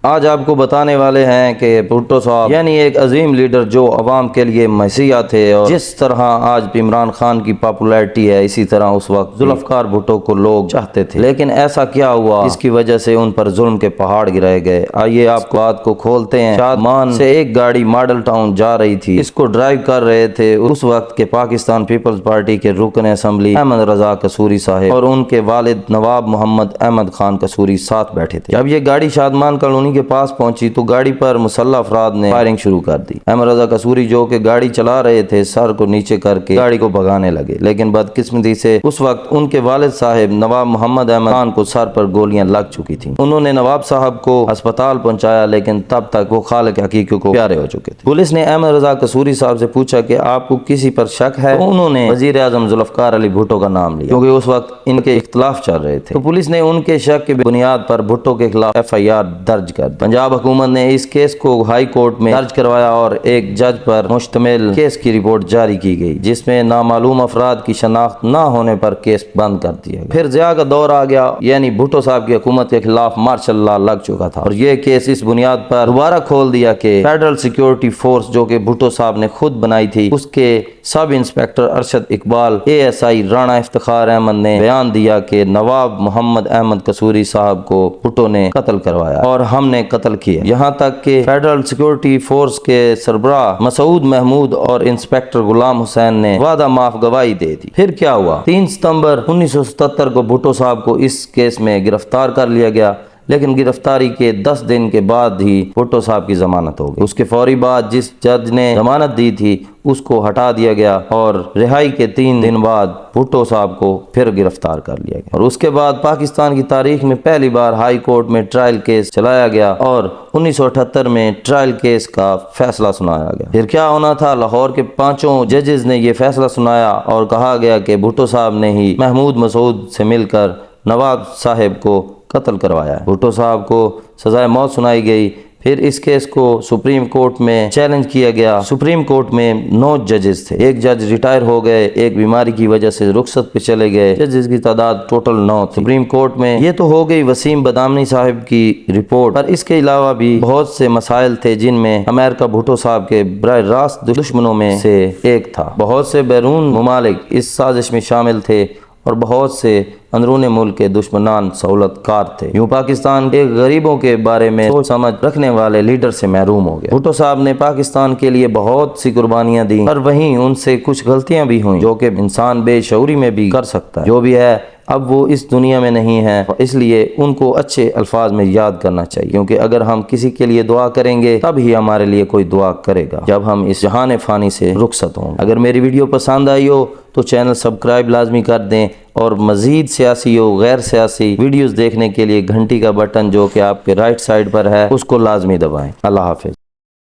آج آپ کو بتانے والے ہیں کہ بھٹو صاحب یعنی ایک عظیم لیڈر جو عوام کے لیے مسیحا تھے، اور جس طرح آج عمران خان کی پاپولیرٹی ہے اسی طرح اس وقت ذوالفقار بھٹو کو لوگ چاہتے تھے، لیکن ایسا کیا ہوا اس کی وجہ سے ان پر ظلم کے پہاڑ گرائے گئے۔ آئیے آپ کو بات کو کھولتے ہیں۔ شادمان سے ایک گاڑی ماڈل ٹاؤن جا رہی تھی، اس کو ڈرائیو کر رہے تھے اس وقت کے پاکستان پیپلز پارٹی کے رکن اسمبلی احمد رضا قصوری صاحب اور ان کے والد نواب محمد احمد خان قصوری ساتھ بیٹھے تھے۔ جب یہ گاڑی شادمان کالونی کے پاس پہنچی تو گاڑی پر مسلح افراد نے فائرنگ شروع کر دی۔ احمد رضا قصوری جو کہ گاڑی چلا رہے تھے سر کو نیچے کر کے گاڑی کو بھگانے لگے، لیکن بدقسمتی سے اس وقت ان کے والد صاحب نواب محمد احمد خان کو سر پر گولیاں لگ چکی تھیں۔ انہوں نے نواب صاحب کو ہسپتال پہنچایا، لیکن تب تک وہ خالق حقیقی کو پیارے ہو چکے تھے۔ پولیس نے احمد رضا قصوری صاحب سے پوچھا کہ آپ کو کسی پر شک ہے؟ تو انہوں نے وزیر اعظم ذوالفقار علی بھٹو کا نام لیا، کیونکہ اس وقت ان کے اختلاف چل رہے تھے۔ تو پولیس نے ان کے شک کی بنیاد پر بھٹو کے خلاف FIR درج کر دی۔ پنجاب حکومت نے اس کیس کو ہائی کورٹ میں درج کروایا اور ایک جج پر مشتمل کیس کی رپورٹ جاری کی گئی، جس میں نامعلوم افراد کی شناخت نہ ہونے پر کیس بند کر دیا گیا۔ پھر ضیاء کا دور آ گیا، یعنی بھٹو صاحب کی حکومت کے خلاف مارشل لا لگ چکا تھا، اور یہ کیس اس بنیاد پر دوبارہ کھول دیا کہ فیڈرل سیکیورٹی فورس جو کہ بھٹو صاحب نے خود بنائی تھی، اس کے sub inspector Arshad Iqbal ASI Rana Iftikhar Ahmed نے بیان دیا کہ نواب محمد احمد قصوری صاحب کو بھٹو نے قتل کروایا اور ہم نے قتل کیا۔ یہاں تک کہ فیڈرل سیکیورٹی فورس کے سربراہ مسعود محمود اور انسپیکٹر غلام حسین نے وعدہ معاف گواہی دے دی۔ پھر کیا ہوا؟ 3 ستمبر 1977 کو بھٹو صاحب کو اس کیس میں گرفتار کر لیا گیا، لیکن گرفتاری کے 10 دن کے بعد ہی بھٹو صاحب کی ضمانت ہو گئی۔ اس کے فوری بعد جس جج نے ضمانت دی تھی اس کو ہٹا دیا گیا، اور رہائی کے 3 دن بعد بھٹو صاحب کو پھر گرفتار کر لیا گیا، اور اس کے بعد پاکستان کی تاریخ میں پہلی بار ہائی کورٹ میں ٹرائل کیس چلایا گیا اور 1978 میں ٹرائل کیس کا فیصلہ سنایا گیا۔ پھر کیا ہونا تھا؟ لاہور کے 5 ججز نے یہ فیصلہ سنایا اور کہا گیا کہ بھٹو صاحب نے ہی محمود مسعود سے مل کر نواب صاحب کو قتل کروایا ہے۔ بھٹو صاحب کو سزائے موت سنائی گئی۔ پھر اس کیس کو سپریم کورٹ میں چیلنج کیا گیا۔ سپریم کورٹ میں 9 ججز تھے، ایک جج ریٹائر ہو گئے، ایک بیماری کی وجہ سے رخصت پہ چلے گئے، ججز کی تعداد ٹوٹل 9 تھی۔ سپریم کورٹ میں یہ تو ہو گئی وسیم بدامنی صاحب کی رپورٹ، پر اس کے علاوہ بھی بہت سے مسائل تھے جن میں امریکہ بھٹو صاحب کے براہ راست دشمنوں میں سے ایک تھا۔ بہت سے بیرون ممالک اس سازش میں شامل تھے اور بہت سے اندرون ملک کے دشمنان سہولت کار تھے۔ یوں پاکستان کے غریبوں کے بارے میں سوچ سمجھ رکھنے والے لیڈر سے محروم ہو گیا۔ بھٹو صاحب نے پاکستان کے لیے بہت سی قربانیاں دیں، پر وہیں ان سے کچھ غلطیاں بھی ہوئیں جو کہ انسان بے شعوری میں بھی کر سکتا ہے۔ جو بھی ہے اب وہ اس دنیا میں نہیں ہے، اس لیے ان کو اچھے الفاظ میں یاد کرنا چاہیے، کیونکہ اگر ہم کسی کے لیے دعا کریں گے تب ہی ہمارے لیے کوئی دعا کرے گا جب ہم اس جہان فانی سے رخصت ہوں۔ اگر میری ویڈیو پسند آئی ہو تو چینل سبسکرائب لازمی کر دیں، اور مزید سیاسی و غیر سیاسی ویڈیوز دیکھنے کے لیے گھنٹی کا بٹن جو کہ آپ کے رائٹ سائڈ پر ہے اس کو لازمی دبائیں۔ اللہ حافظ۔